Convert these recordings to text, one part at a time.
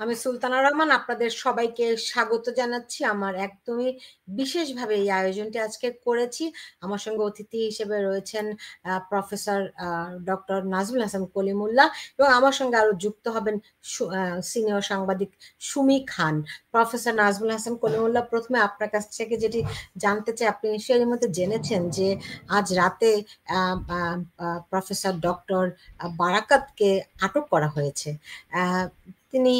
আমি সুলতানা রহমান, আপনাদের সবাইকে স্বাগত জানাচ্ছি। আমার একদমই বিশেষভাবে এই আয়োজনটি আজকে করেছি। আমার সঙ্গে অতিথি হিসেবে রয়েছেন প্রফেসর ডক্টর নাজমুল হাসান কলিমুল্লাহ, এবং আমার সঙ্গে আরো যুক্ত হবেন সিনিয়র সাংবাদিক সুমি খান। প্রফেসর নাজমুল হাসান কলিমুল্লাহ, প্রথমে আপনার কাছ থেকে যেটি জানতে চাই, আপনি নিশ্চয়ই এর মধ্যে জেনেছেন যে আজ রাতে প্রফেসর ডক্টর বারাকাতকে আটক করা হয়েছে। তিনি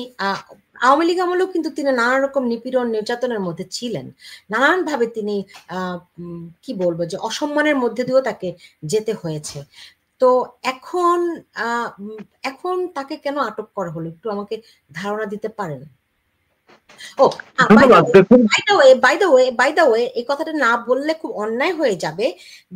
আওয়ামী লীগ আমলেও কিন্তু তিনি নানা রকম নিপীড়ন নির্যাতনের মধ্যে ছিলেন। নানানভাবে তিনি কি বলবো যে অসম্মানের মধ্যে দিয়েও তাকে যেতে হয়েছে। তো এখন এখন তাকে কেন আটক করা হলো, একটু আমাকে ধারণা দিতে পারেন? বাই দ্য ওয়ে, এই কথাটা না বললে খুব অন্যায় হয়ে যাবে।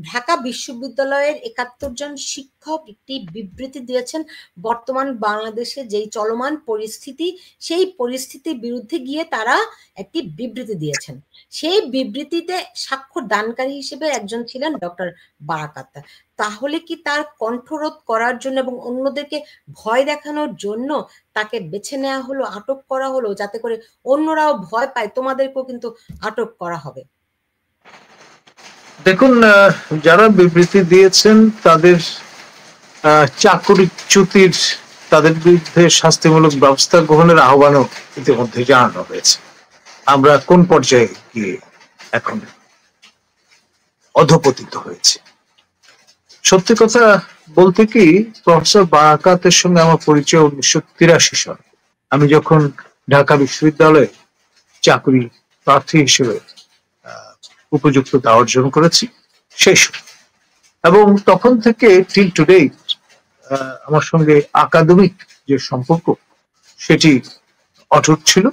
ঢাকা বিশ্ববিদ্যালয়ের ৭১ জন শিক্ষক একটি বিবৃতি দিয়েছেন বর্তমান বাংলাদেশে যেই চলমান পরিস্থিতি, সেই পরিস্থিতির বিরুদ্ধে গিয়ে তারা একটি বিবৃতি দিয়েছেন। সেই বিবৃতিতে স্বাক্ষর দানকারী হিসেবে একজন ছিলেন ডক্টর বারাকাত। তাহলে কি তার কণ্ঠরোধ করার জন্য এবং অন্যদেরকে ভয় দেখানোর জন্য তাকে বেছে নেওয়া হলো, আটক করা হলো, যাতে করে অন্যরাও ভয় পায় তোমাদেরকেও কিন্তু আটক করা হবে? দেখুন, যারা বিবৃতি দিয়েছেন তাদের চাকরিচ্যুতির, তাদের বিরুদ্ধে শাস্তিমূলক ব্যবস্থা গ্রহণের আহ্বানও ইতিমধ্যে জানানো হয়েছে। আমরা কোন পর্যায়ে গিয়ে এখন অধপতিত হয়েছে? সত্যি কথা বলতে কি, প্রফেসর বারাকাতের সঙ্গে আমার পরিচয় 1983 সালে। আমি যখন ঢাকা বিশ্ববিদ্যালয়ে চাকরি প্রার্থী হিসেবে উপযুক্ততা অর্জন করেছি সেই সময়, এবং তখন থেকে টিল টুডে আমার সঙ্গে একাডেমিক যে সম্পর্ক সেটি অটুট ছিল।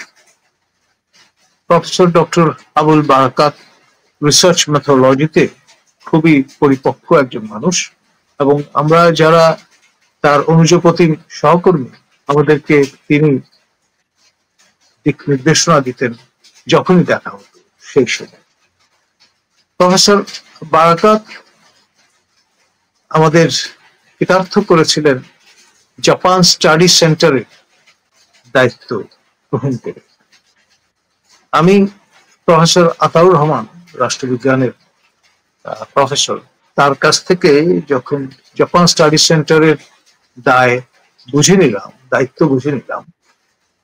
প্রফেসর ডক্টর আবুল বারাকাত রিসার্চ মেথোলজিতে খুবই পরিপক্ক একজন মানুষ, এবং আমরা যারা তার অনুযোগপতি সহকর্মী, আমাদেরকে তিনি দিক নির্দেশনা দিতেন যখনই দেখা হতো সেই সময়। প্রফেসর বারাকাত আমাদের কৃতার্থ করেছিলেন জাপান স্টাডি সেন্টারের দায়িত্ব গ্রহণ করে। আমি প্রফেসর আতাউর রহমান, রাষ্ট্রবিজ্ঞানের প্রফেসর, তার কাছ থেকে যখন জাপান স্টাডি সেন্টারের দায়িত্ব বুঝে নিলাম,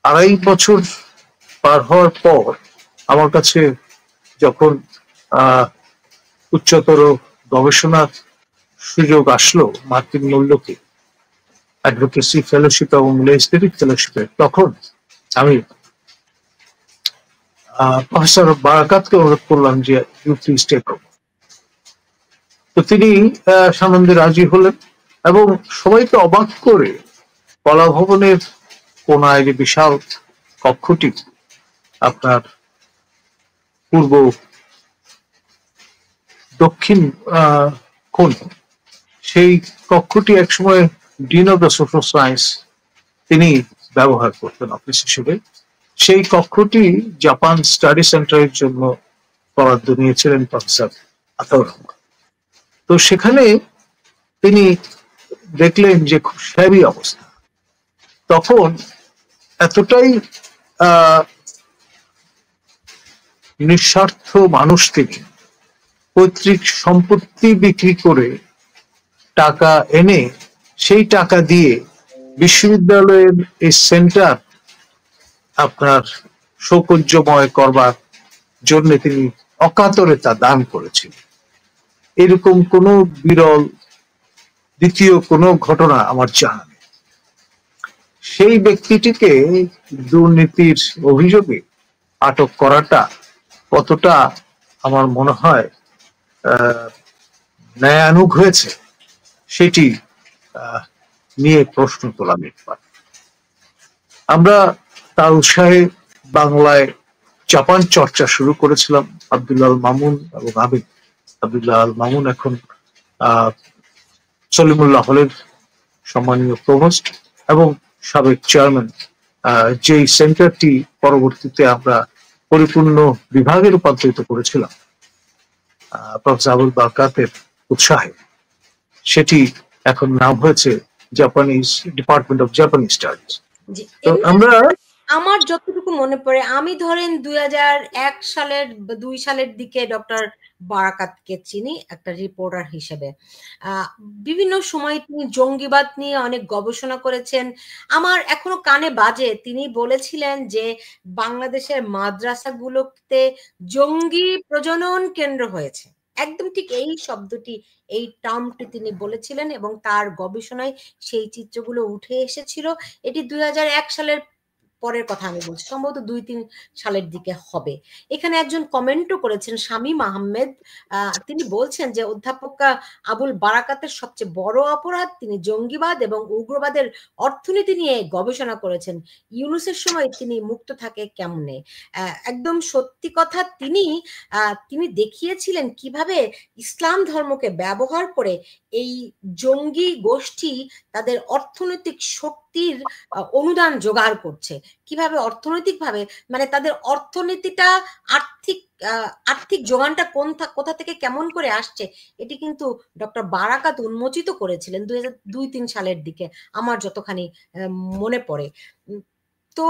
২.৫ বছর পার হওয়ার পর আমার কাছে যখন উচ্চতর গবেষণার সুযোগ আসলো মার্কিন মূল্যকে, অ্যাডভোকেসি ফেলোশিপ এবং লেজিসলেটিভ ফেলোশিপে, তখন আমি প্রফেসর বারাকাতকে অনুরোধ করলাম যে ইউ প্লিজ টেক ওভার। তো তিনি সানন্দে রাজি হলেন, এবং সবাইকে অবাক করে কলা ভবনের কোনায় যে বিশাল কক্ষটি আপনার পূর্ব দক্ষিণ কোণ, সেই কক্ষটি একসময় dean of the social science তিনি ব্যবহার করতেন অফিস হিসেবে। সেই কক্ষটি জাপান স্টাডি সেন্টারের জন্য বরাদ্দ নিয়েছিলেন প্রফেসর আতাউর রহমান। তো সেখানে তিনি দেখলেন যে খুব শ্যাবি অবস্থা। তখন এতটাই নিঃস্বার্থ মানুষ তিনি, পৈতৃক সম্পত্তি বিক্রি করে টাকা এনে সেই টাকা দিয়ে বিশ্ববিদ্যালয়ের এই সেন্টার আপনার সৌকর্যময় করবার জন্য তিনি অকাতরে তা দান করেছিলেন। এরকম কোনো বিরল দ্বিতীয় কোনো ঘটনা আমার জানা নেই। সেই ব্যক্তিটিকে দুর্নীতির অভিযোগে আটক করাটা কতটা আমার মনে হয় ন্যায়ানুগ হয়েছে সেটি নিয়ে প্রশ্ন তোলা যেতে পারে। আমরা তার উৎসাহে বাংলায় জাপান চর্চা শুরু করেছিলাম। আব্দুল্লাহ আল মামুন এবং আবিদ আব্দুল্লাহ আল মামুন এখন সলিমুল্লাহ হলের সম্মানীয় প্রভোস্ট এবং সাবেক চেয়ারম্যান, যেই সেন্টারটি পরবর্তীতে আমরা পরিপূর্ণ বিভাগে রূপান্তরিত করেছিলাম প্রফেসর আবুল বারাকাতের উৎসাহে, সেটি এখন নাম হয়েছে Japanese department of Japanese studies. তো আমরা আমার যতটুকু মনে পড়ে, আমি ধরেন 2002 সালের দিকে ডক্টর বারাকাতকে চিনি একটা রিপোর্টার হিসেবে। বিভিন্ন সময় তিনি জঙ্গিবাদ নিয়ে অনেক গবেষণা করেছেন। আমার এখনো কানে বাজে, তিনি বলেছিলেন যে বাংলাদেশের মাদ্রাসাগুলোতে জঙ্গি প্রজনন কেন্দ্র হয়েছে। একদম ঠিক এই শব্দটি, এই টার্মটি তিনি বলেছিলেন, এবং তার গবেষণায় সেই চিত্রগুলো উঠে এসেছিল। এটি 2001 সালের পরের কথা আমি বলছি, সম্ভবত 2-3 সালের দিকে হবে। এখানে একজন কমেন্টও করেছেন, শামীম আহমেদ। তিনি বলছেন যে অধ্যাপক আবুল বারাকাতের সবচেয়ে বড় অপরাধ, তিনি জঙ্গিবাদ এবং উগ্রবাদের অর্থনীতি নিয়ে গবেষণা করেছেন। ইউনূসের সময় তিনি মুক্ত থাকে কেমনে? একদম সত্যি কথা, তিনি দেখিয়েছিলেন কিভাবে ইসলাম ধর্মকে ব্যবহার করে এই জঙ্গি গোষ্ঠী তাদের অর্থনৈতিক শক্তির অনুদান জোগাড় করছে। কিভাবে অর্থনৈতিকভাবে, মানে তাদের অর্থনীতিটা, আর্থিক যোগানটা কোথা থেকে কেমন করে আসছে, এটি কিন্তু ডক্টর বারাকাত উন্মোচিত করেছিলেন 2002-3 সালের দিকে, আমার যতখানি মনে পড়ে। তো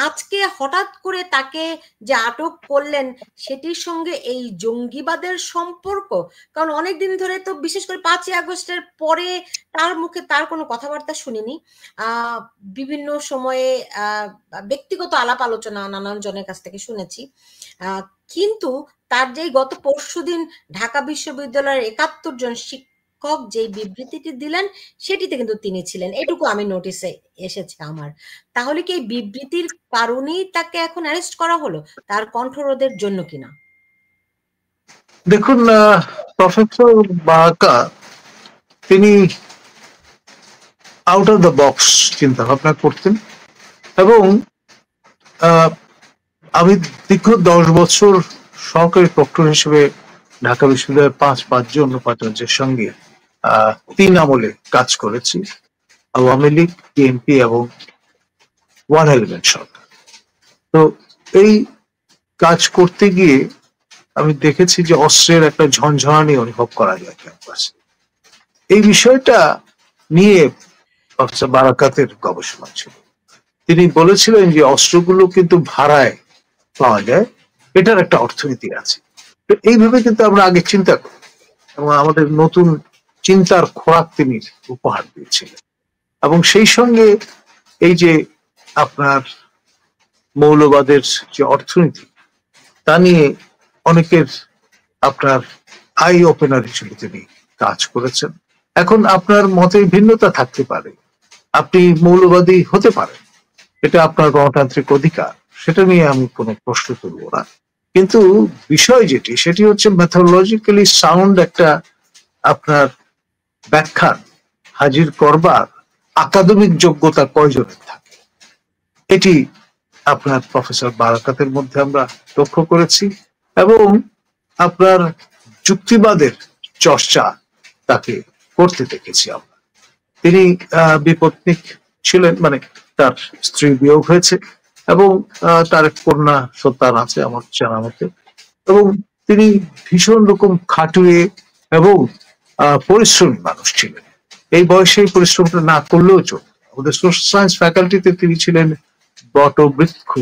আজকে হঠাৎ করে তাকে যে আটক করলেন, সেটির সঙ্গে এই জঙ্গিবাদের সম্পর্ক, কারণ অনেকদিন ধরে তো, বিশেষ করে 5ই আগস্টের পরে তার মুখে তার কোনো কথাবার্তা শুনিনি। বিভিন্ন সময়ে ব্যক্তিগত আলাপ আলোচনা নানান জনের কাছ থেকে শুনেছি, কিন্তু তার যেই গত পরশুদিন ঢাকা বিশ্ববিদ্যালয়ের 71 জন শিক্ষক যেই বিবৃতিটি দিলেন, সেটিতে কিন্তু তিনি ছিলেন, এটুকু আমি নোটিসে এসেছে আমার। তাহলে কি এই বিবৃতির কারণেই তাকে এখন অ্যারেস্ট করা হলো, তার কণ্ঠরোধের জন্য কিনা? দেখুন, প্রফেসর বারাকা তিনি আউট অফ দ্য বক্স চিন্তা ভাবনা করতেন, এবং আমি দীর্ঘ 10 বছর সহকারী প্রক্টর হিসেবে ঢাকা বিশ্ববিদ্যালয়ের 5 জন উপাচার্যের সঙ্গে 3 আমলে কাজ করেছি, আওয়ামী লীগ, বিএনপি এবং ওয়ান এলিমেন্ট সরকার। তো এই কাজ করতে গিয়ে আমি দেখেছি যে অস্ত্রের একটা ঝনঝনানি অনুভব করা যায় ক্যাম্পাসে। এই বিষয়টা নিয়ে প্রফেসর বারাকাতের গবেষণা ছিল। তিনি বলেছিলেন যে অস্ত্রগুলো কিন্তু ভাড়ায় পাওয়া যায়, এটার একটা অর্থনীতি আছে। তো এইভাবে কিন্তু আমরা আগে চিন্তা করি, এবং আমাদের নতুন চিন্তার খোরাক তিনি উপহার দিয়েছিলেন। এবং সেই সঙ্গে এই যে আপনার মৌলবাদের যে অর্থনীতি, তা নিয়ে অনেকের আপনার আই ওপেনার হিসেবে তিনি কাজ করেছেন। এখন আপনার মতে ভিন্নতা থাকতে পারে, আপনি মৌলবাদী হতে পারেন, এটা আপনার গণতান্ত্রিক অধিকার, সেটা নিয়ে আমি কোনো প্রশ্ন তুলব না। কিন্তু বিষয় যেটি, সেটি হচ্ছে মেথোডোলজিক্যালি সাউন্ড একটা আপনার ব্যাখ্যা হাজির করবার আকাদেমিক যোগ্যতা কয়জনের থাকে, এটি আপনার প্রফেসর বারাকাতের মধ্যে আমরা লক্ষ্য করেছি। এবং আপনার যুক্তিবাদের চর্চা তাকে করতে দেখেছি আমরা। তিনি বিপত্নিক ছিলেন, মানে তার স্ত্রী বিয়োগ হয়েছে, এবং তার এক কন্যা সন্তান আছে আমার জানা মতে, এবং তিনি ভীষণ রকম খাটুয়ে এবং পরিশ্রমী মানুষ ছিলেন। এই বয়সে পরিশ্রমটা না করলেও চলবে। আমাদের সোশ্যাল সায়েন্স ফ্যাকাল্টিতে তিনি ছিলেন বটবৃক্ষ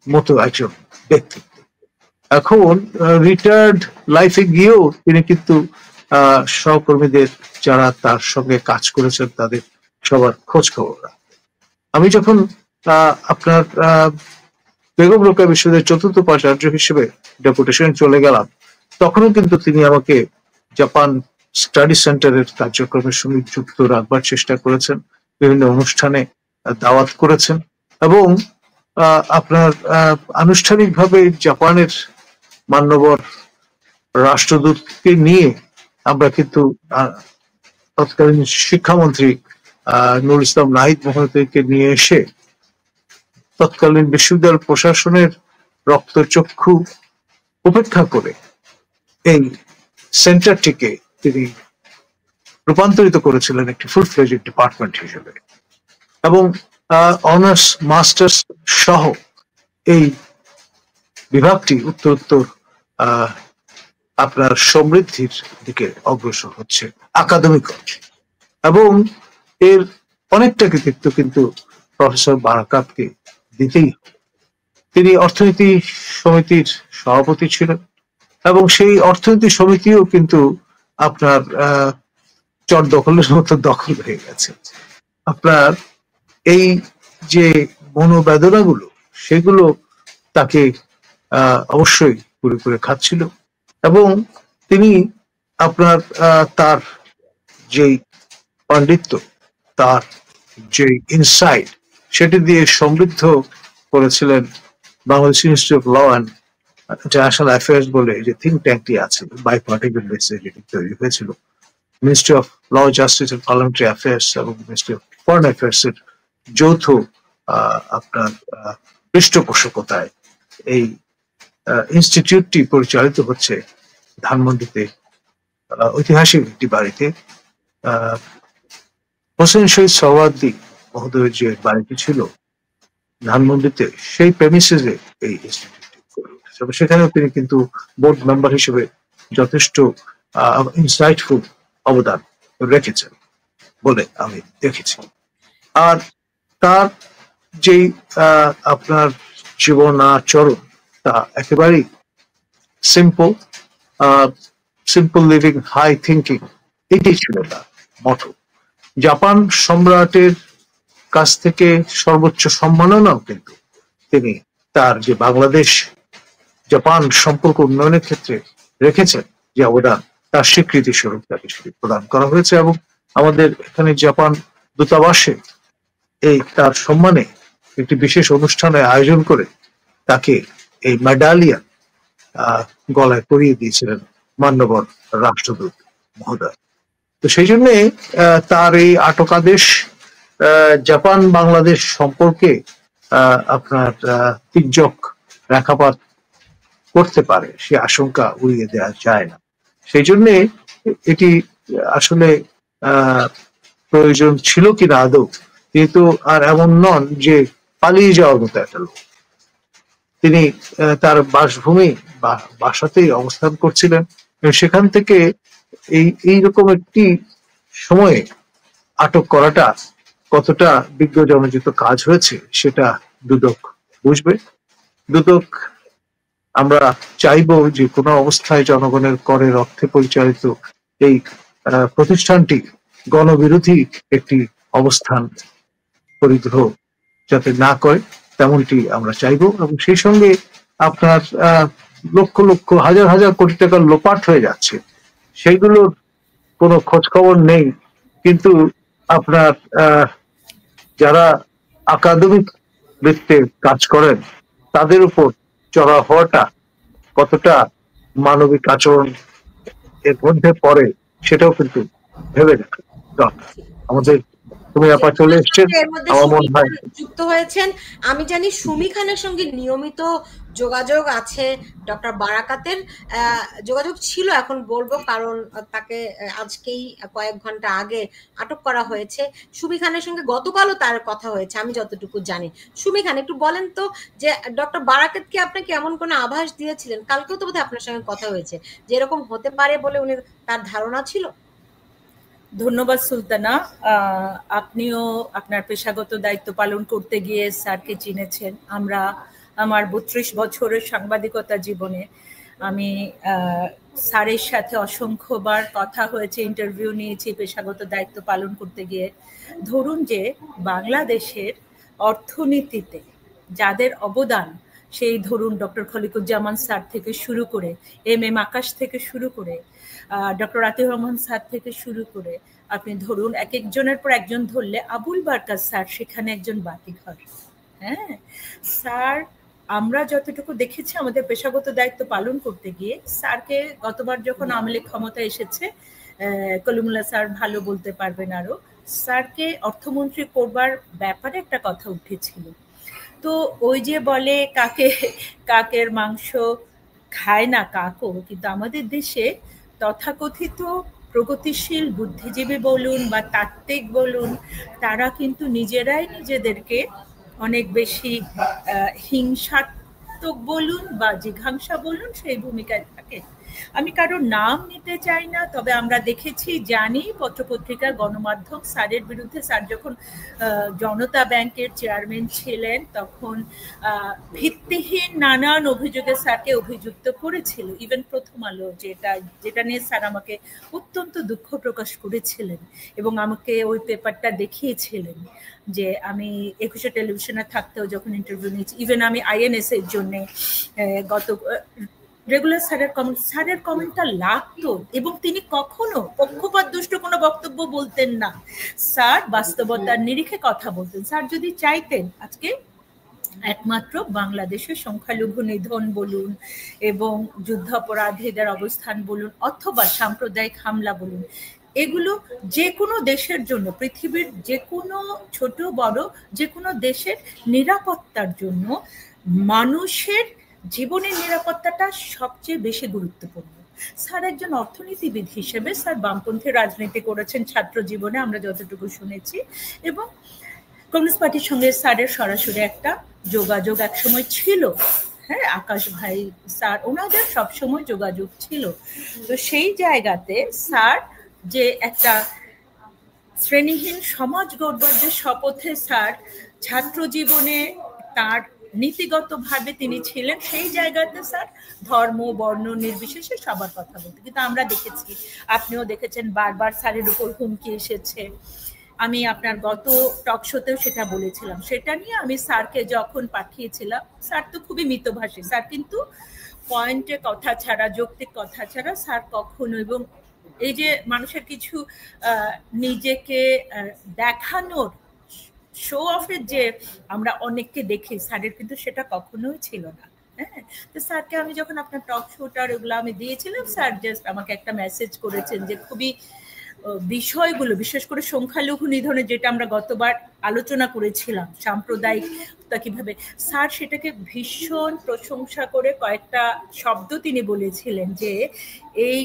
মতো একজন ব্যক্তিত্ব। এখন রিটায়ার্ড লাইফে গিয়েও তিনি কিন্তু সহকর্মীদের যারা তার সঙ্গে কাজ করেছেন তাদের সবার খোঁজ খবর রাখতেন। আমি যখন আপনার বেগম রোকেয়া বিশ্ববিদ্যালয়ের 4র্থ উপাচার্য হিসেবে ডেপুটেশন চলে গেলাম, তখনও কিন্তু তিনি আমাকে জাপান স্টাডি সেন্টারের কার্যক্রমের সঙ্গে যুক্ত রাখবার চেষ্টা করেছেন, বিভিন্ন অনুষ্ঠানে দাওয়াত করেছেন, এবং আপনার আনুষ্ঠানিকভাবে জাপানের মান্যবর রাষ্ট্রদূতকে নিয়ে আমরা কিন্তু তৎকালীন শিক্ষামন্ত্রী নুরুল ইসলাম নাহিদ মহোদয়কে নিয়ে এসে তৎকালীন বিশ্ববিদ্যালয় প্রশাসনের রক্তচক্ষু উপেক্ষা করে এই সেন্টারটিকে তিনি রূপান্তরিত করেছিলেন একটি ফুল ফ্লেজড ডিপার্টমেন্ট হিসেবে, এবং অনার্স মাস্টার্স সহ এই বিভাগটি উত্তরোত্তর আপনার সমৃদ্ধির দিকে অগ্রসর হচ্ছে, আকাদেমিক হচ্ছে, এবং এর অনেকটা কৃতিত্ব কিন্তু প্রফেসর বারাকাতকে দিতেই হবে। তিনি অর্থনীতি সমিতির সভাপতি ছিলেন এবং সেই অর্থনীতি সমিতিও কিন্তু আপনার চর দখলের মতো দখল হয়ে গেছে। আপনার এই যে মনোবেদনাগুলো সেগুলো তাকে অবশ্যই পুরো করে খাচ্ছিল এবং তিনি আপনার তার যে পাণ্ডিত্য, তার যে ইনসাইট, সেটি দিয়ে সমৃদ্ধ করেছিলেন Bangladesh institute of law and international affairs বলে যে থিঙ্ক ট্যাঙ্কটি আছে, বাই পার্টিকুলার বেসে যেটি তৈরি হয়েছিল। Ministry of law, justice and parliamentary affairs এবং মিনিস্ট্রি অফ ফরেন অ্যাফেয়ার্স এর যৌথ আপনার পৃষ্ঠপোষকতায় এই ইনস্টিটিউটটি পরিচালিত হচ্ছে ধানমন্ডিতে, ঐতিহাসিক একটি বাড়িতে। হোসেন শহীদ সোহরাওয়ার্দী মহোদয়ের যে বাড়িটি ছিল ধানমন্ডিতে, সেই প্রেমিসেসে এই ইনস্টিটিউটটি গড়ে উঠেছে। সেখানেও তিনি কিন্তু বোর্ড মেম্বার হিসেবে যথেষ্ট ইনসাইটফুল অবদান রেখেছেন বলে আমি দেখেছি। আর তার যেই আপনার জীবন আচরণ তা একেবারেই simple, simple living, high thinking, এটাই ছিল তার মটো। জাপান সম্রাটের কাছ থেকে সর্বোচ্চ সম্মাননাও কিন্তু তিনি তার যে বাংলাদেশ জাপান সম্পর্ক উন্নয়নের ক্ষেত্রে রেখেছেন যে অবদান, তার স্বীকৃতি স্বরূপ তাকে প্রদান করা হয়েছে এবং আমাদের এখানে জাপান দূতাবাসে এই তার সম্মানে একটি বিশেষ অনুষ্ঠানের আয়োজন করে তাকে এই মেডালিয়ান গলায় পরিয়ে দিয়েছিলেন মান্যবর রাষ্ট্রদূত মহোদয়। তো সেই জন্য তার এই আটকাদেশ জাপান বাংলাদেশ সম্পর্কে আপনার তির্যক রেখাপাত করতে পারে সে আশঙ্কা উড়িয়ে দেওয়া যায় না। সেই জন্য এটি আসলে প্রয়োজন ছিল কিনা আদৌ, কিন্তু আর এমন নন যে পালিয়ে যাওয়ার মতো একটা লোক। তিনি তার বাসভূমি বা বাসাতেই অবস্থান করছিলেন, সেখান থেকে এইরকম একটি সময়ে আটক করাটা কতটা বিজ্ঞজনজিত কাজ হয়েছে সেটা দুদক বুঝবে। দুদক, আমরা চাইবো যে কোনো অবস্থায় জনগণের করের অর্থে পরিচালিত এই প্রতিষ্ঠানটি গণবিরোধী একটি অবস্থান পরিগ্রহ যাতে না করে তেমনটি আমরা চাইবো। এবং সেই সঙ্গে আপনার লক্ষ লক্ষ হাজার হাজার কোটি টাকার লোপাট হয়ে যাচ্ছে, সেইগুলোর কোনো খোঁজ খবর নেই, কিন্তু আপনার যারা একাডেমিক বৃত্তে কাজ করেন তাদের উপর চড়া হওয়াটা কতটা মানবিক আচরণ এর মধ্যে পড়ে সেটাও কিন্তু ভেবে দেখা দরকার। আমাদের তুমি আপা চলে এসছেন, আমার মনে হয় যুক্ত হয়েছেন। আমি জানি সুমি খানের সঙ্গে নিয়মিত যোগাযোগ আছে ডক্টর বারাকাতের, যোগাযোগ ছিল, এখন বলবো কারণ তাকে আজকেই কয়েক ঘন্টা আগে আটক করা হয়েছে। সুমি খানের সঙ্গে গতকালও তার কথা হয়েছে আমি যতটুকু জানি। সুমি খান, একটু বলেন তো যে ডক্টর বারাকাতকে আপনাকে এমন কোনো আভাস দিয়েছিলেন? কালকেও তো বোধহয় আপনার সঙ্গে কথা হয়েছে যে এরকম হতে পারে বলে উনি তার ধারণা ছিল। ধন্যবাদ সুলতানা, আপনিও আপনার পেশাগত দায়িত্ব পালন করতে গিয়ে স্যারকে চিনেছেন। আমরা আমার 32 বছরের সাংবাদিকতা জীবনে আমি স্যারের সাথে অসংখ্যবার কথা হয়েছে, ইন্টারভিউ নিয়েছি পেশাগত দায়িত্ব পালন করতে গিয়ে। ধরুন যে বাংলাদেশের অর্থনীতিতে যাদের অবদান, সেই ধরুন ডক্টর খলিকুজ্জামান স্যার থেকে শুরু করে এম আকাশ থেকে শুরু করে ডক্টর আতিউর রহমান স্যার থেকে শুরু করে আপনি ধরুন এক একজনের পর একজন ধরলে আবুল বারকাত স্যার সেখানে একজন বাতিঘর। হ্যাঁ স্যার, আমরা যতটুকু দেখেছি আমাদের পেশাগত দায়িত্ব পালন করতে গিয়ে স্যারকে গতবার যখন আওয়ামী লীগ ক্ষমতা এসেছে, কলিমুল্লাহ স্যার ভালো বলতে পারবেন আরো, স্যারকে অর্থমন্ত্রী করবার ব্যাপারে একটা কথা উঠেছিল। তো ওই যে বলে কাকের মাংস খায় না কাকও, কিন্তু আমাদের দেশে তথাকথিত প্রগতিশীল বুদ্ধিজীবী বলুন বা তাত্ত্বিক বলুন, তারা কিন্তু নিজেরাই নিজেদেরকে অনেক বেশি হিংসাত্মক বলুন বা জিঘাংসা বলুন সেই ভূমিকায় থাকে। আমি কারোর নাম নিতে চাই না, তবে আমরা দেখেছি, জানি, পত্রপত্রিকা, গণমাধ্যম স্যারের বিরুদ্ধে, স্যার যখন জনতা ব্যাংকের চেয়ারম্যান ছিলেন তখন ভিত্তিহীন নানান অভিযোগে স্যারকে অভিযুক্ত করেছিল। ইভেন প্রথম আলো যেটা নিয়ে স্যার আমাকে অত্যন্ত দুঃখ প্রকাশ করেছিলেন এবং আমাকে ওই পেপারটা দেখিয়েছিলেন যে আমি 21শে টেলিভিশনে থাকতেও যখন ইন্টারভিউ নিয়েছি, ইভেন আমি INS এর জন্য গত রেগুলার স্যারের কমেন্টটা লাগতো এবং তিনি কখনো পক্ষপাত দুষ্ট কোনো বক্তব্য বলতেন না। স্যার বাস্তবতার নিরিখে কথা বলতেন। স্যার যদি চাইতেন আজকে একমাত্র বাংলাদেশের সংখ্যালঘু নিধন বলুন এবং যুদ্ধাপরাধীদের অবস্থান বলুন অথবা সাম্প্রদায়িক হামলা বলুন, এগুলো যে কোনো দেশের জন্য, পৃথিবীর যে কোনো ছোট বড় যে কোনো দেশের নিরাপত্তার জন্য মানুষের জীবনের নিরাপত্তাটা সবচেয়ে বেশি গুরুত্বপূর্ণ। স্যার একজন অর্থনীতিবিদ হিসেবে স্যার বামপন্থী রাজনীতি করেছেন ছাত্র জীবনে, আমরা যতটুকু শুনেছি, এবং কমিউনিস্ট পার্টির সঙ্গে স্যারের সরাসরি একটা যোগাযোগ একসময় ছিল। হ্যাঁ, আকাশ ভাই স্যার ওনাদের সবসময় যোগাযোগ ছিল। তো সেই জায়গাতে স্যার যে একটা শ্রেণীহীন সমাজ গড়বার যে শপথে স্যার ছাত্র জীবনে তার নীতিগতভাবে তিনি ছিলেন, সেই জায়গাতে স্যার ধর্ম বর্ণ নির্বিশেষে সবার কথা বলতে। কিন্তু আমরা দেখেছি, আপনিও দেখেছেন, বারবার স্যারের উপর হুমকি এসেছে। আমি আপনার গত টক শোতেও সেটা বলেছিলাম। সেটা নিয়ে আমি স্যারকে যখন পাঠিয়েছিলাম, স্যার তো খুবই মিতভাষী, স্যার কিন্তু পয়েন্টে কথা ছাড়া, যৌক্তিক কথা ছাড়া স্যার কখনো, এবং এই যে মানুষের কিছু নিজেকে দেখানোর শো অফের যে আমরা অনেককে দেখি, স্যারের কিন্তু সেটা কখনোই ছিল না। হ্যাঁ, তো স্যারকে আমি যখন আপনার টক শোটার ওগুলো আমি দিয়েছিলাম, স্যার জাস্ট আমাকে একটা মেসেজ করেছেন যে খুবই বিষয়গুলো, বিশেষ করে সংখ্যালঘু নিধনে যেটা আমরা গতবার আলোচনা করেছিলাম, সাম্প্রদায়িকতা কিভাবে, স্যার সেটাকে ভীষণ প্রশংসা করে কয়েকটা শব্দ তিনি বলেছিলেন যে এই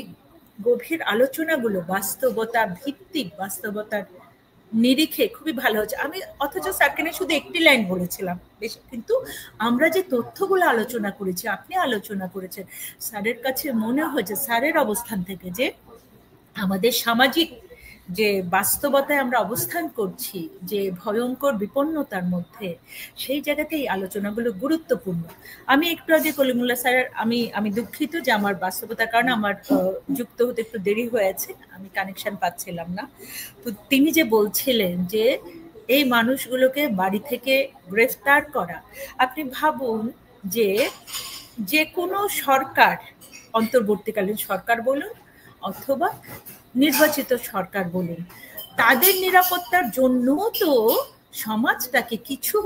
গভীর আলোচনাগুলো বাস্তবতা ভিত্তিক, বাস্তবতার নিরিখে খুবই ভালো হচ্ছে। আমি অথচ স্যারকে নিয়ে শুধু একটি লাইন বলেছিলাম, কিন্তু আমরা যে তথ্যগুলো আলোচনা করেছি, আপনি আলোচনা করেছেন, স্যারের কাছে মনে হয়েছে স্যারের অবস্থান থেকে যে আমাদের সামাজিক যে বাস্তবতায় আমরা অবস্থান করছি, যে ভয়ঙ্কর বিপন্নতার মধ্যে, সেই জায়গাতে এই আলোচনাগুলো গুরুত্বপূর্ণ। আমি একটু আগে কলিমুল্লাহ স্যারের, আমি দুঃখিত যে আমার বাস্তবতার কারণে আমার যুক্ত হতে একটু দেরি হয়েছে, আমি কানেকশন পাচ্ছিলাম না। তো তিনি যে বলছিলেন যে এই মানুষগুলোকে বাড়ি থেকে গ্রেফতার করা, আপনি ভাবুন যে যে কোনো সরকার, অন্তর্বর্তীকালীন সরকার বলুন অথবা নির্বাচিত সরকার বলুন, তাদের নিরাপত্তার জন্য তো সমাজটাকে কিছু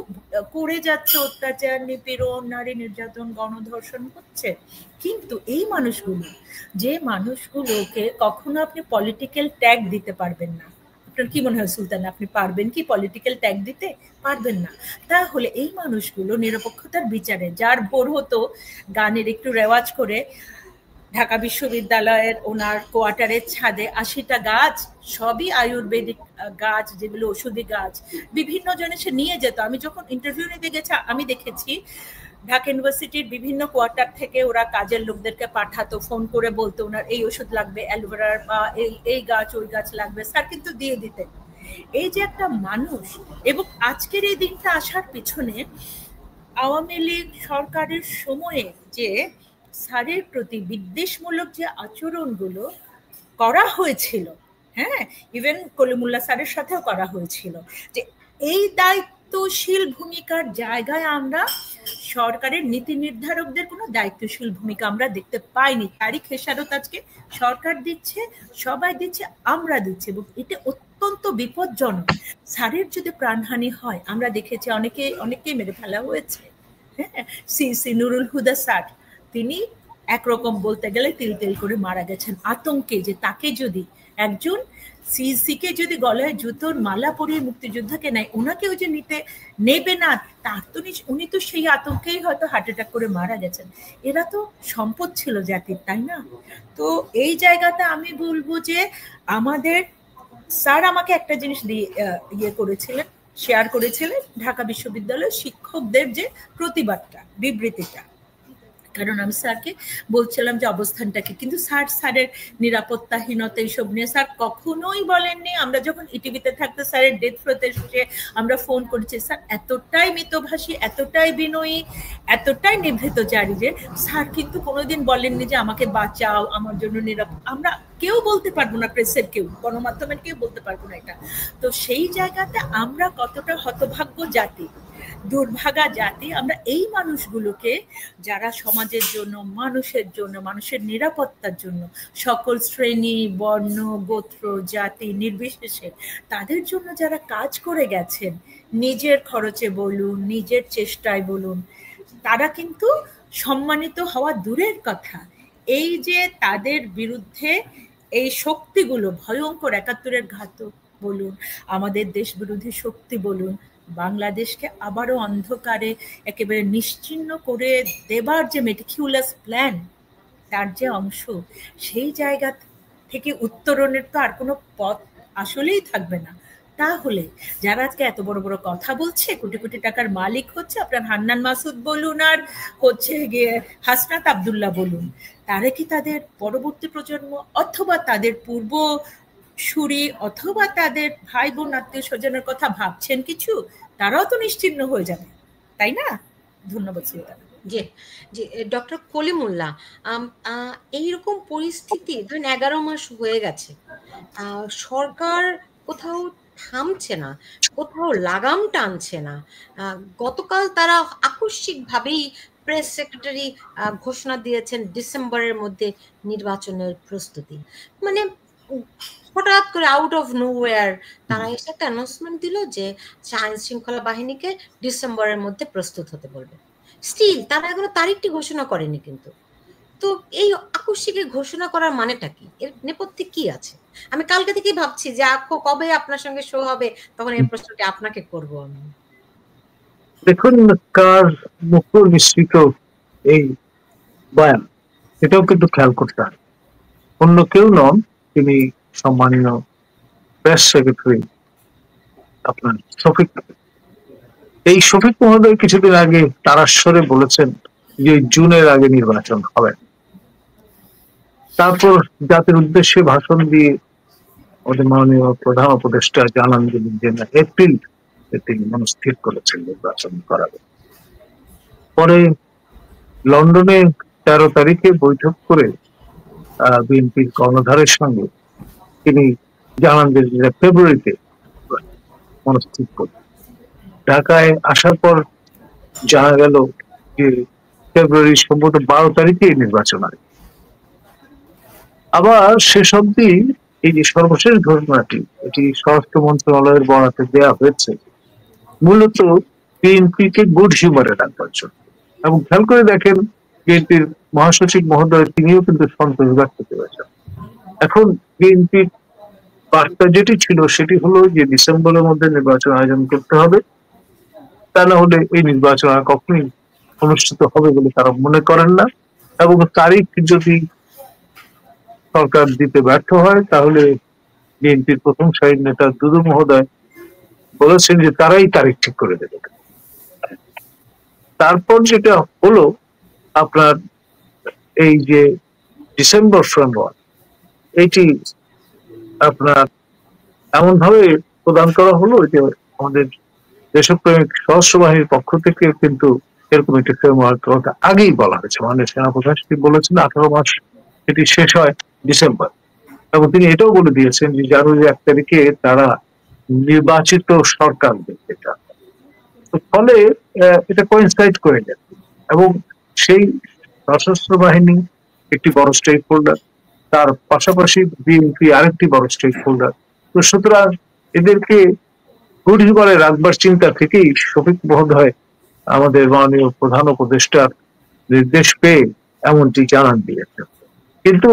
করে যাচ্ছে, অত্যাচার, নিপীড়ন, নারী নির্যাতন, গণধর্ষণ হচ্ছে। কিন্তু এই মানুষগুলো, যে মানুষগুলোকে কখনো আপনি পলিটিক্যাল ট্যাগ দিতে পারবেন না, আপনার কি মনে হয় সুলতান, আপনি পারবেন কি পলিটিক্যাল ট্যাগ দিতে? পারবেন না। তাহলে এই মানুষগুলো নিরপেক্ষতার বিচারে, যার ভোর হতো গানের একটু রেওয়াজ করে ঢাকা বিশ্ববিদ্যালয়ের ওনার কোয়ার্টারের ছাদে 80টা গাছ, সবই আয়ুর্বেদিক গাছ, যেগুলো ওষুধি গাছ, বিভিন্ন জনে সে নিয়ে যেত। আমি যখন ইন্টারভিউ নিতে গেছি আমি দেখেছি ঢাকা ইউনিভার্সিটির বিভিন্ন কোয়ার্টার থেকে ওরা কাজের লোকদেরকে পাঠাতো, ফোন করে বলতো ওনার এই ওষুধ লাগবে, অ্যালোভেরার বা এই গাছ ওই গাছ লাগবে, স্যার কিন্তু দিয়ে দিতেন। এই যে একটা মানুষ, এবং আজকের এই দিনটা আসার পিছনে আওয়ামী লীগ সরকারের সময়ে যে স্যারের প্রতি বিদ্বেষমূলক যে আচরণগুলো করা হয়েছিল, হ্যাঁ, ইভেন কলিমুল্লাহ স্যারের সাথেও করা হয়েছিল, যে এই দায়িত্বশীল ভূমিকার জায়গায় আমরা সরকারের নীতি নির্ধারকদের কোনো দায়িত্বশীল ভূমিকা আমরা দেখতে পাইনি। তারই খেসারত আজকে সরকার দিচ্ছে, সবাই দিচ্ছে, আমরা দিচ্ছি, এবং এটা অত্যন্ত বিপজ্জনক। স্যারের যদি প্রাণহানি হয়, আমরা দেখেছি অনেকেই মেরে ফেলা হয়েছে। হ্যাঁ, সি নুরুল হুদা স্যার, তিনি একরকম বলতে গেলে তিল তিল করে মারা গেছেন আতঙ্কে, যে তাকে যদি একজন সিকে যদি গলায় জুতোর মালা পরিয়ে মুক্তিযোদ্ধাকে নেয়, ওনাকেও যে নেবে না, তার তো উনি তো সেই আতঙ্কেই হয়তো হার্ট অ্যাটাক করে মারা গেছেন। এরা তো সম্পদ ছিল জাতির, তাই না? তো এই জায়গাতে আমি বলবো যে আমাদের স্যার আমাকে একটা জিনিস দিয়ে করেছিলেন, শেয়ার করেছিলেন, ঢাকা বিশ্ববিদ্যালয়ের শিক্ষকদের যে প্রতিবাদটা, বিবৃতিটা, কারণ আমি স্যারকে বলছিলাম যে অবস্থানটাকে, কিন্তু স্যারের নিরাপত্তাহীনতা এইসব নিয়ে স্যার কখনোই বলেননি। আমরা যখন ইটিভিতে থাকতে স্যারের ডেথ ফ্লোতে এসে আমরা ফোন করেছি, স্যার এতটাই মিতভাষী, এতটাই বিনয়ী, এতটাই নিভৃতচারী যে স্যার কিন্তু কোনোদিন বলেননি যে আমাকে বাঁচাও, আমার জন্য নিরাপদ। আমরা কেউ বলতে পারবো না, প্রেসের কেউ, গণমাধ্যমের কেউ বলতে পারবো না এটা। তো সেই জায়গাতে আমরা কতটা হতভাগ্য জাতি, দুর্ভাগা জাতি, আমরা এই মানুষগুলোকে যারা সমাজের জন্য, মানুষের জন্য, মানুষের নিরাপত্তার জন্য, সকল শ্রেণী, বর্ণ, গোত্র, জাতি নির্বিশেষে তাদের জন্য যারা কাজ করে গেছেন, নিজের খরচে বলুন, নিজের চেষ্টায় বলুন, তারা কিন্তু সম্মানিত হওয়া দূরের কথা, এই যে তাদের বিরুদ্ধে এই শক্তিগুলো ভয়ঙ্কর, ৭১-এর ঘাতক বলুন, আমাদের দেশ বিরোধী শক্তি বলুন, বাংলাদেশকে আবারও অন্ধকারে একেবারে নিশ্চিহ্ন করে দেবার যে মেটিকিউলাস প্ল্যান, তার যে অংশ, সেই জায়গা থেকে উত্তরণের তো আর কোনো পথ আসলেই থাকবে না। তাহলে যারা আজকে এত বড় বড় কথা বলছে, কোটি কোটি টাকার মালিক হচ্ছে, আপনার হান্নান মাসুদ বলুন আর হচ্ছে গিয়ে হাসনাত আব্দুল্লাহ বলুন, তারা কি তাদের পরবর্তী প্রজন্ম অথবা তাদের পূর্ব সুরি অথবা তাদের ভাই বোন আত্মীয় স্বজনের কথা ভাবছেন কিছু? তারাও তো নিশ্চিহ্ন হয়ে যাবে, তাই না? ধন্যবাদ সুলতানা। জি জি, ডক্টর কলিমুল্লাহ, এইরকম পরিস্থিতি ধরেন 11 মাস হয়ে গেছে, সরকার কোথাও থামছে না, কোথাও লাগাম টানছে না। গতকাল তারা আকস্মিকভাবেই প্রেস সেক্রেটারি ঘোষণা দিয়েছেন ডিসেম্বরের মধ্যে নির্বাচনের প্রস্তুতি। মানে হঠাৎ করে আউট অফ নোওয়্যার তারা এসে একটা অ্যানাউন্সমেন্ট দিল যে আইন শৃঙ্খলা বাহিনীকে ডিসেম্বরের মধ্যে প্রস্তুত হতে বলবে। স্টিল তারা এখনো তারিখটি ঘোষণা করেনি। কিন্তু তো এই আকস্মিক ঘোষণা করার মানেটা কি, এর নেপথ্যে কি আছে? আমি কালকে থেকেই ভাবছি যে কবে আপনার সঙ্গে শো হবে, তখন এই প্রশ্নটি আপনাকে করব আমি। দেখুন, কার মুখ নিশ্চিত এই বয়ান, এটাও কিন্তু খেয়াল করতে হয়। অন্য কেউ নন, তিনি সম্মানীয় প্রেস সেক্রেটারি আপনার শফিক। এই শফিক মহোদয় কিছুদিন আগে তারাস্বরে বলেছেন যে জুনের আগে নির্বাচন হবে। তারপর জাতির উদ্দেশ্যে ভাষণ দিয়ে ওদের মাননীয় প্রধান উপদেষ্টা জানান দিলেন যে এপ্রিল তিনি মনস্থির করেছেন নির্বাচন করাবে। পরে লন্ডনে 13 তারিখে বৈঠক করে বিএনপির কর্ণধারের সঙ্গে তিনি জানান যে ফেব্রুয়ারিতে মনস্থির করবেন। ঢাকায় আসার পর জানা গেল যে ফেব্রুয়ারি সম্ভবত 12 তারিখে নির্বাচন হয়। আবার শেষ অব্দি এই যে সর্বশেষ ঘটনাটি, এটি স্বরাষ্ট্র মন্ত্রণালয়ের বরাতে দেওয়া হয়েছে মূলত বিএনপিকে গুড হিউমারে রাখবার জন্য। এবং খেয়াল করে দেখেন, বিএনপির মহাসচিব মহোদয় তিনিও কিন্তু সন্তোষ ব্যক্ত করেছেন। এখন বিএনপির বার্তা যেটি ছিল সেটি হলো যে ডিসেম্বরের মধ্যে নির্বাচন আয়োজন করতে হবে, তা না হলে এই নির্বাচন আর কখনোই অনুষ্ঠিত হবে বলে তারা মনে করেন না। এবং তারিখ যদি সরকার দিতে ব্যর্থ হয় তাহলে বিএনপির প্রথম সারির নেতা দুদু মহোদয় বলেছেন যে তারাই তারিখ ঠিক করে দেবে। তারপর যেটা হলো আপনার এই যে ডিসেম্বর ফ্রেমওয়ার্ক, এটি আপনার এমন ভাবে প্রদান করা হলো যে আমাদের দেশপ্রেমিক সশস্ত্র বাহিনীর পক্ষ থেকে কিন্তু এরকম একটি ফ্রেমওয়ার্ক আগেই বলা হয়েছে। মানে সেনাপ্রধান বলেছেন 18 মাস এটি শেষ হয় ডিসেম্বর, এবং তিনি এটাও বলে দিয়েছেন যে জানুয়ারি 1 তারিখে তারা নির্বাচিত সরকার দেখতে চান। ফলে এটা কোইনসাইড করে যায়, এবং সেই সশস্ত্র বাহিনী একটি বড় স্টেক হোল্ডার, তার পাশাপাশি বিএনপি আরেকটি বড় স্টেক হোল্ডার। তো সুতরাং এদেরকে গুড হিউমারে রাখবার চিন্তা থেকেই শফিক মহোদয় আমাদের মাননীয় প্রধান উপদেষ্টার নির্দেশ পেয়ে এমনটি জানান দিয়েছেন। কিন্তু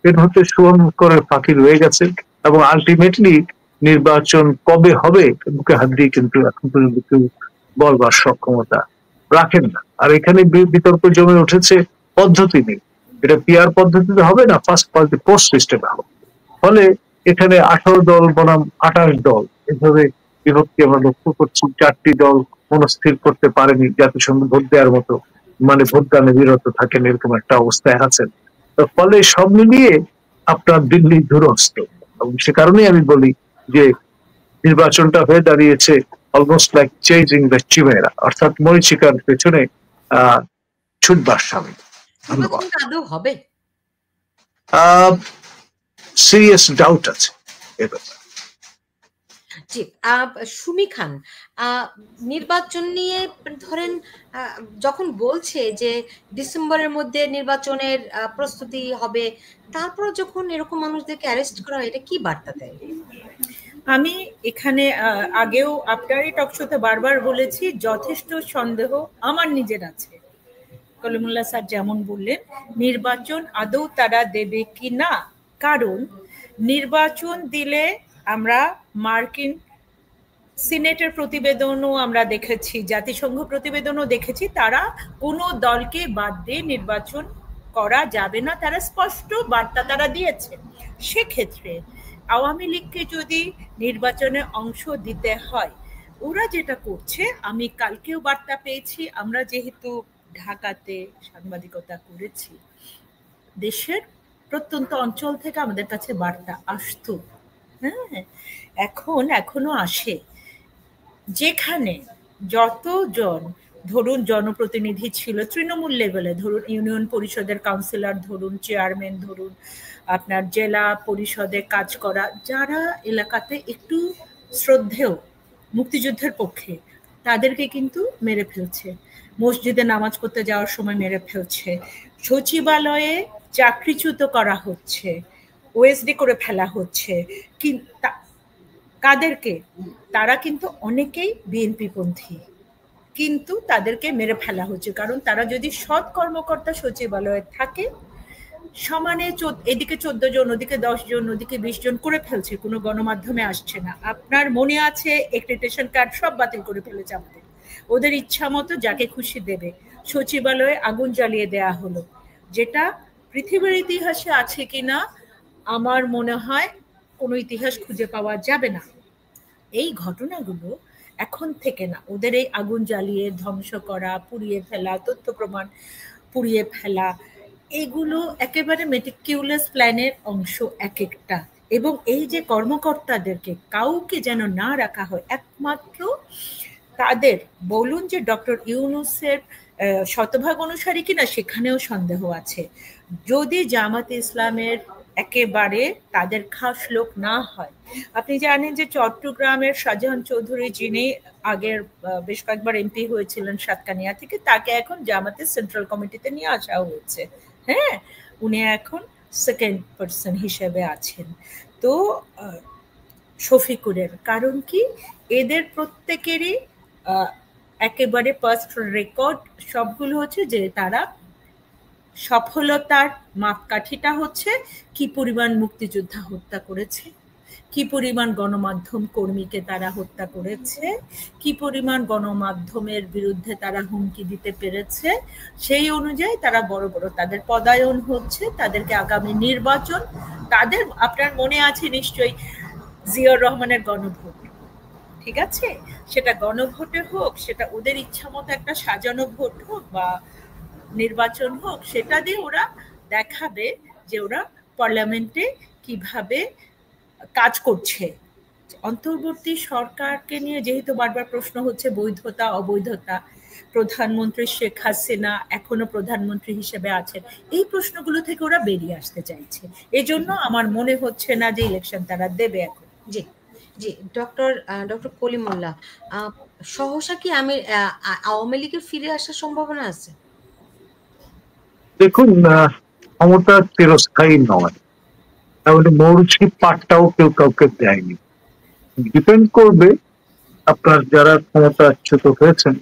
এর হতে সুগম করে ফাঁকি রয়ে গেছে, এবং আলটিমেটলি নির্বাচন কবে হবে বুকে হাত দিয়ে কিন্তু এখন পর্যন্ত কেউ বলবার সক্ষমতা রাখেন না। আর এখানে বিতর্ক জমে উঠেছে পদ্ধতি নেই, এটা পিআর পদ্ধতিতে হবে না ফার্স্ট পাস দ্য পোস্ট সিস্টেমে হবে। ফলে এখানে 18 দল বনাম 28 দল এভাবে বিভক্তি আমরা লক্ষ্য করছি। 4টি দল মনস্থির করতে পারেনি জাতিসংঘ ভোট দেওয়ার মতো মানে ভোটদানে বিরত থাকেন, এরকম একটা অবস্থায় আছেন। তো ফলে সব মিলিয়ে আপনার দিল্লি দূরস্থ, এবং সে কারণেই আমি বলি যে নির্বাচনটা হয়ে দাঁড়িয়েছে অলমোস্ট লাইক চেজিং দ্য চিমেরা, অর্থাৎ মরীচিকার পেছনে ছুটবার সামনে। ধন্যবাদ। আদৌ হবে? সিরিয়াস ডাউট আছে এ ব্যাপারে। জি, সুমি খান, নির্বাচন নিয়ে ধরেন যখন বলছে যে ডিসেম্বরের মধ্যে নির্বাচনের প্রস্তুতি হবে, তারপর যখন এরকম মানুষদেরকে অ্যারেস্ট করা হয়, এটা কি বার্তা দেয়? আমি এখানে আগেও আপনারই টকশোতে বারবার বলেছি, যথেষ্ট সন্দেহ আমার নিজের আছে। কলিমুল্লাহ স্যার যেমন বললেন, নির্বাচন আদৌ তারা দেবে কি না, কারণ নির্বাচন দিলে আমরা মার্কিন সিনেটের প্রতিবেদনও আমরা দেখেছি, জাতিসংঘ প্রতিবেদনও দেখেছি, তারা কোনো দলকে বাদ দিয়ে নির্বাচন করা যাবে না, তারা স্পষ্ট বার্তা তারা দিয়েছে। সেক্ষেত্রে আওয়ামী লীগকে যদি নির্বাচনে অংশ দিতে হয়, ওরা যেটা করছে, আমি কালকেও বার্তা পেয়েছি, আমরা যেহেতু ঢাকাতে সাংবাদিকতা করেছি, দেশের প্রত্যন্ত অঞ্চল থেকে আমাদের কাছে বার্তা আসতো, হ্যাঁ, এখনো আসে, যেখানে যতজন ধরুন জনপ্রতিনিধি ছিল তৃণমূল লেভেলে, ধরুন ইউনিয়ন পরিষদের কাউন্সিলর, ধরুন চেয়ারম্যান, ধরুন আপনার জেলা পরিষদে কাজ করা, যারা এলাকাতে একটু শ্রদ্ধেয় মুক্তিযুদ্ধের পক্ষে, তাদেরকে কিন্তু মেরে ফেলছে, মসজিদে নামাজ পড়তে যাওয়ার সময় মেরে ফেলছে, সচিবালয়ে চাকরিচ্যুত করা হচ্ছে, ওএসডি করে ফেলা হচ্ছে। কাদেরকে? তারা কিন্তু অনেকেই বিএনপি পন্থী, কিন্তু তাদেরকে মেরে ফেলা হচ্ছে, কারণ তারা যদি সৎ কর্মকর্তা সচিবালয়ে থাকে, সমানে এদিকে 14 জন, ওদিকে 10 জন, ওদিকে 20 জন করে ফেলছে, কোনো গণমাধ্যমে আসছে না। আপনার মনে আছে এক্রিডিটেশন কার্ড সব বাতিল করে ফেলেছে আমাদের, ওদের ইচ্ছা মতো যাকে খুশি দেবে। সচিবালয়ে আগুন জ্বালিয়ে দেয়া হলো, যেটা পৃথিবীর ইতিহাসে আছে কিনা আমার মনে হয় কোনো ইতিহাস খুঁজে পাওয়া যাবে না। এই ঘটনাগুলো এখন থেকে না, ওদের এই আগুন জ্বালিয়ে ধ্বংস করা, পুড়িয়ে ফেলা, তথ্য প্রমাণ পুড়িয়ে ফেলা, এগুলো একেবারে মেটিকিউলাস প্ল্যানের অংশ এক একটা। এবং এই যে কর্মকর্তাদেরকে কাউকে যেন না রাখা হয়, একমাত্র তাদের, বলুন যে ডক্টর ইউনূসের শতভাগ অনুসারী কিনা, সেখানেও সন্দেহ আছে। যদি জামাতে ইসলামের একেবারে তাদের খাস লোক না হয়, আপনি জানেন যে চট্টগ্রামের শাহজাহান চৌধুরী, যিনি আগের বেশ কয়েকবার এমপি হয়েছিলেন সাতকানিয়া থেকে, তাকে এখন জামাতের সেন্ট্রাল কমিটিতে নিয়ে আসা হয়েছে, হ্যাঁ, উনি এখন সেকেন্ড পার্সন হিসেবে আছেন। তো শফিকুরের কারণ কি, এদের প্রত্যেকেরই একেবারে ফার্স্ট রেকর্ড সবগুলো হচ্ছে যে তারা সফলতার মাপকাঠিটা হচ্ছে কি পরিমাণ মুক্তিযোদ্ধা হত্যা করেছে, কি পরিমাণ গণমাধ্যম কর্মীকে তারা হত্যা করেছে, কি পরিমাণ গণমাধ্যমের বিরুদ্ধে তারা হুমকি দিতে পেরেছে, সেই অনুযায়ী তারা বড় বড় তাদের পদায়ন হচ্ছে, তাদেরকে আগামী নির্বাচন, তাদের আপনার মনে আছে নিশ্চয়ই জিয়াউর রহমানের গণভোট, ঠিক আছে, সেটা গণভোটে হোক, সেটা ওদের ইচ্ছা মতো একটা সাজানো ভোট হোক বা নির্বাচন হোক, সেটা দিয়ে ওরা দেখাবে যে ওরা পার্লামেন্টে কিভাবে কাজ করছে। অন্তর্বর্তী সরকারকে নিয়ে যেহেতু বারবার প্রশ্ন হচ্ছে বৈধতা অবৈধতা, প্রধানমন্ত্রী শেখ হাসিনা এখনো প্রধানমন্ত্রী হিসেবে আছেন, এই প্রশ্নগুলো থেকে ওরা বেরিয়ে আসতে চাইছে। এজন্য আমার মনে হচ্ছে না যে ইলেকশন তারা দেবে এখন। জি জি, ডক্টর কলিমুল্লাহ, সহসা কি আওয়ামী লীগের ফিরে আসার সম্ভাবনা আছে? দেখুন, ক্ষমতা চিরস্থায়ী নয়, তাহলে মৌরুচি পাটটাও কেউ কাউকে দেয়নি। ডিপেন্ড করবে আপনার যারা ক্ষমতাচ্যুত হয়েছেন,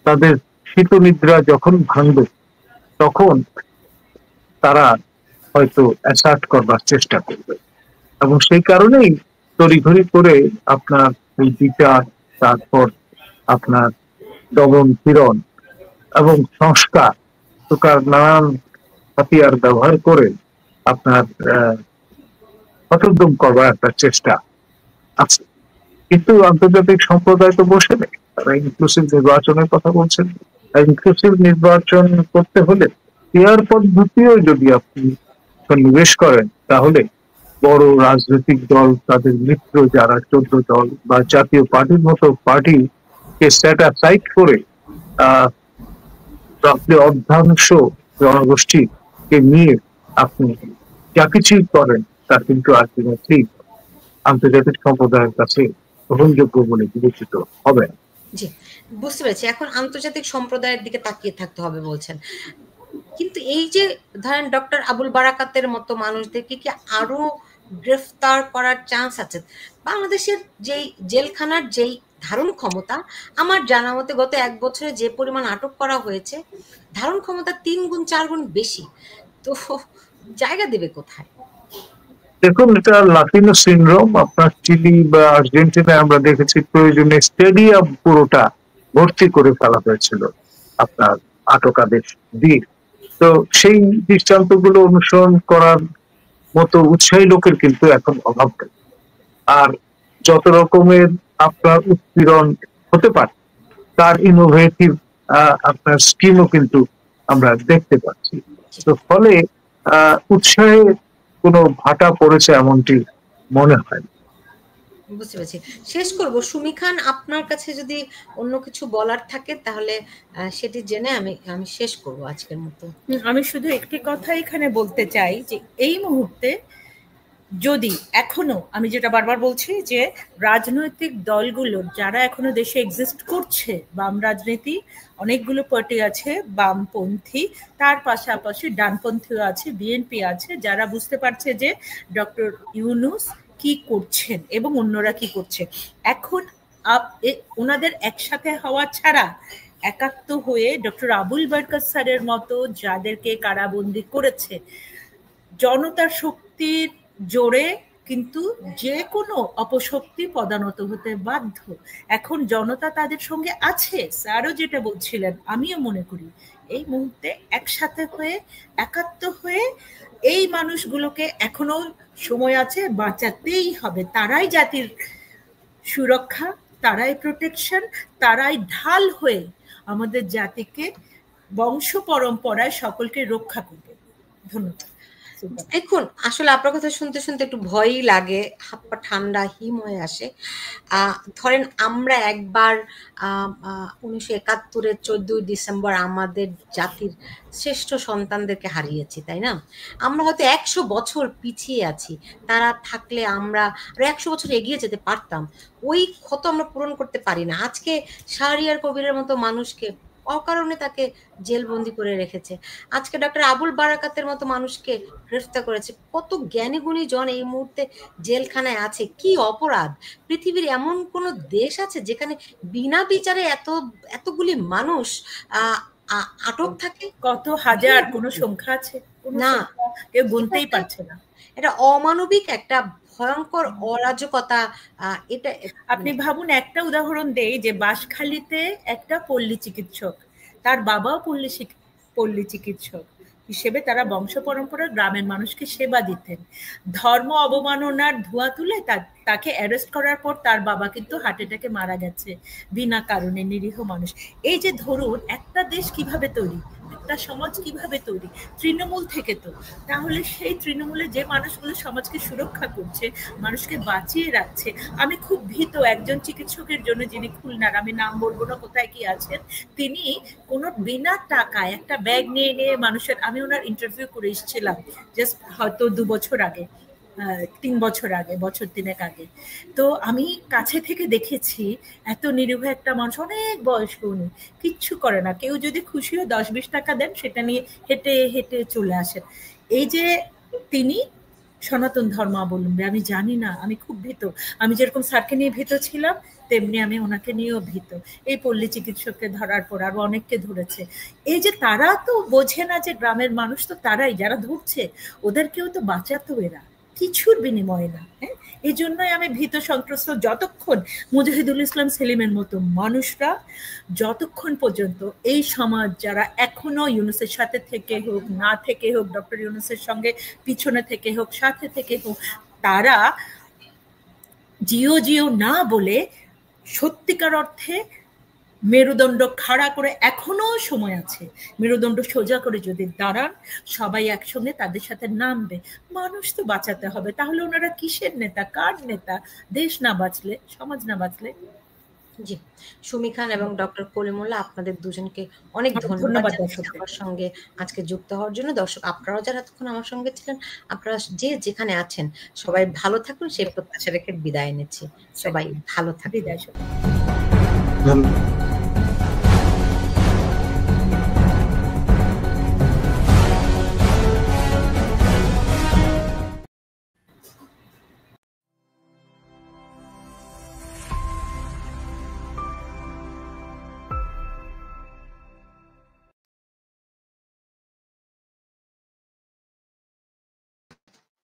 তাদের শীত নিদ্রা যখন ভাঙবে, তখন তারা হয়তো অ্যাসার্ট করবার চেষ্টা করবে, এবং সেই কারণেই তড়িঘড়ি করে আপনার এই বিচার, তারপর আপনার দমন পীড়ন এবং সংস্কার প্রকার নানান হাতিয়ার ব্যবহার করে আপনার হতোদ্যম করবার একটা চেষ্টা আছে। কিন্তু আন্তর্জাতিক সম্প্রদায় তো বসে নেই, তারা ইনক্লুসিভ নির্বাচনের কথা বলছেন, ইনক্লুসিভ নির্বাচন করতে হলে পেয়ার পদ্ধতিও যদি আপনি সন্নিবেশ করেন, তাহলে বড় রাজনৈতিক দল, তাদের মিত্র যারা 14 দল বা জাতীয় পার্টির মতো পার্টিকে সেট অ্যাসাইড করে প্রাপ্তি অর্ধাংশ জনগোষ্ঠীকে নিয়ে আপনি যা কিছুই করেন তা কিন্তু আলটিমেটলি আন্তর্জাতিক সম্প্রদায়ের কাছে গ্রহণযোগ্য বলে বিবেচিত হবে না। জি, বুঝতে পেরেছি। এখন আন্তর্জাতিক সম্প্রদায়ের দিকে তাকিয়ে থাকতে হবে বলছেন, কিন্তু এই যে ধরেন ডক্টর আবুল বারাকাতের মতো মানুষদেরকে কি আরো গ্রেফতার করার চান্স আছে? বাংলাদেশের যেই জেলখানার যেই ধারণ ক্ষমতা, আমার জানা মতে গত 1 বছরে যে পরিমাণ আটক করা হয়েছে, ধারণ ক্ষমতা 3 গুণ 4 গুণ বেশি। তো জায়গা দেবে কোথায়? দেখুন, এটা লাতিনো সিনড্রোম। আপনার চিলি বা আর্জেন্টিনায় আমরা দেখেছি প্রয়োজনে স্টেডিয়াম পুরোটা ভর্তি করে ফেলা হয়েছিল আপনার আটকাদেশ দিয়ে। তো সেই দৃষ্টান্তগুলো অনুসরণ করার মতো উৎসাহী লোকের কিন্তু এখন অভাব নেই। আর যত রকমের আপনার উৎপীড়ন হতে পারে তার ইনোভেটিভ আপনার স্কিমও কিন্তু আমরা দেখতে পাচ্ছি। তো ফলে উৎসাহে কোনো ভাটা পড়েছে এমনটি মনে হয়। বুঝতে পেরেছি। শেষ করব, সুমি খান, আপনার কাছে যদি অন্য কিছু বলার থাকে তাহলে সেটি জেনে আমি শেষ করব আজকের মতো। আমি শুধু একটি কথা এখানে বলতে চাই যে এই মুহূর্তে যদি এখনো, আমি যেটা বারবার বলছি যে রাজনৈতিক দলগুলো যারা এখনো দেশে এক্সিস্ট করছে, বাম রাজনীতি, অনেকগুলো পার্টি আছে বামপন্থী, তার পাশাপাশি ডানপন্থীও আছে, বিএনপি আছে, যারা বুঝতে পারছে যে ডক্টর ইউনূস কি করছেন এবং অন্যরা কি করছে। এখন ওনাদের একসাথে হওয়া ছাড়া একাত্ম হয়ে ডক্টর আবুল বারকাত স্যারের মতো যাদেরকে কারাবন্দী করেছে, জনতার শক্তির জোরে কিন্তু যে কোনো অপশক্তি পদানত হতে বাধ্য। এখন জনতা তাদের সঙ্গে আছে, স্যারও যেটা বলছিলেন, আমিও মনে করি এই মুহূর্তে একসাথে হয়ে একাত্ম হয়ে এই মানুষগুলোকে এখনো সময় আছে, বাঁচাতেই হবে। তারাই জাতির সুরক্ষা, তারাই প্রোটেকশন, তারাই ঢাল হয়ে আমাদের জাতিকে বংশ পরম্পরায় সকলকে রক্ষা করবে। ধন্যবাদ। দেখুন, আসলে আপনার কথা শুনতে শুনতে একটু ভয়ই লাগে, হাত পা ঠান্ডা হিম হয়ে আসে। ধরেন আমরা একবার 1971-এর 14ই ডিসেম্বর আমাদের জাতির শ্রেষ্ঠ সন্তানদেরকে হারিয়েছি, তাই না? আমরা হয়তো 100 বছর পিছিয়ে আছি, তারা থাকলে আমরা আরো 100 বছর এগিয়ে যেতে পারতাম। ওই ক্ষত আমরা পূরণ করতে পারি না। আজকে শাহরিয়ার কবিরের মতো মানুষকে অকারণে তাকে জেলবন্দি করে রেখেছে। আজকে ডক্টর আবুল বারাকাতের মতো মানুষকে গ্রেফতার করেছে। কত জ্ঞানী গুণী জন এই মুহূর্তে জেলখানায় আছে। কি অপরাধ? পৃথিবীর এমন কোন দেশ আছে যেখানে বিনা বিচারে এতগুলি মানুষ আটক থাকে? কত হাজার, কোন সংখ্যা আছে? না, কেউ গুনতেই পারছে না। এটা অমানবিক একটা ভয়ঙ্কর অরাজকতা। এটা আপনি ভাবুন, একটা উদাহরণ দেই যে বাঁশখালীতে একটা পল্লী চিকিৎসক, তার বাবাও পল্লী চিকিৎসক হিসেবে তারা বংশ পরম্পরা গ্রামের মানুষকে সেবা দিতেন। ধর্ম অবমাননার ধোঁয়া তুলে তাকে অ্যারেস্ট করার পর তার বাবা কিন্তু হার্ট অ্যাটাকে মারা গেছে বিনা কারণে, নিরীহ মানুষ। এই যে ধরুন একটা দেশ কিভাবে তৈরি, একটা সমাজ কিভাবে তৈরি, তৃণমূল থেকে। তো তাহলে সেই তৃণমূলে যে মানুষগুলো সমাজকে সুরক্ষা করছে, মানুষকে বাঁচিয়ে রাখছে, আমি খুব ভীত একজন চিকিৎসকের জন্য যিনি খুলনার, আমি নাম বলবো না কোথায় কি আছেন, তিনি কোনো বিনা টাকায় একটা ব্যাগ নিয়ে নিয়ে মানুষের, আমি ওনার ইন্টারভিউ করে এসেছিলাম জাস্ট হয়তো 2 বছর আগে, 3 বছর আগে, বছর 3 আগে। তো আমি কাছে থেকে দেখেছি এত নিরীহ একটা মানুষ, অনেক বয়স্ক, উনি কিচ্ছু করে না। কেউ যদি খুশিও 10-20 টাকা দেন সেটা নিয়ে হেঁটে হেঁটে চলে আসেন। এই যে তিনি সনাতন ধর্মাবলম্বী, আমি জানি না, আমি খুব ভীত। আমি যেরকম স্যারকে নিয়ে ভীত ছিলাম, তেমনি আমি ওনাকে নিয়েও ভীত। এই পল্লী চিকিৎসককে ধরার পর আরো অনেককে ধরেছে। এই যে তারা তো বোঝে না যে গ্রামের মানুষ তো তারাই, যারা ধরছে ওদেরকেও তো বাঁচাতো এরা, কিছুর বিনিময়ে না। হ্যাঁ, এই জন্যই আমি ভীত সন্ত্রস্ত। যতক্ষণ মুজাহিদুল ইসলাম সেলিমের মতো মানুষরা, যতক্ষণ পর্যন্ত এই সমাজ যারা এখনো ইউনূসের সাথে থেকে হোক, না থেকে হোক, ডক্টর ইউনূসের সঙ্গে পিছনে থেকে হোক, সাথে থেকে হোক, তারা জিও জিও না বলে সত্যিকার অর্থে মেরুদণ্ড খাড়া করে, এখনো সময় আছে, মেরুদণ্ড সোজা করে যদি দাঁড়ান, সবাই একসঙ্গে তাদের সাথে নামবে। মানুষ তো বাঁচাতে হবে, তাহলে ওনারা কিসের নেতা, কার নেতা? দেশ না বাঁচলে, সমাজ না বাঁচলে। জি, সুমি খান এবং ডক্টর কলিমুল্লাহ, আপনাদের দুজনকে অনেক ধন্যবাদ জানাচ্ছি আমার সঙ্গে আজকে যুক্ত হওয়ার জন্য। দর্শক, আপনারাও যারা এতক্ষণ আমার সঙ্গে ছিলেন, আপনারা যে যেখানে আছেন সবাই ভালো থাকুন, সেই প্রত্যাশা রেখে বিদায় নিচ্ছি। সবাই ভালো থাকুন। বিদায়। ধন্যবাদ।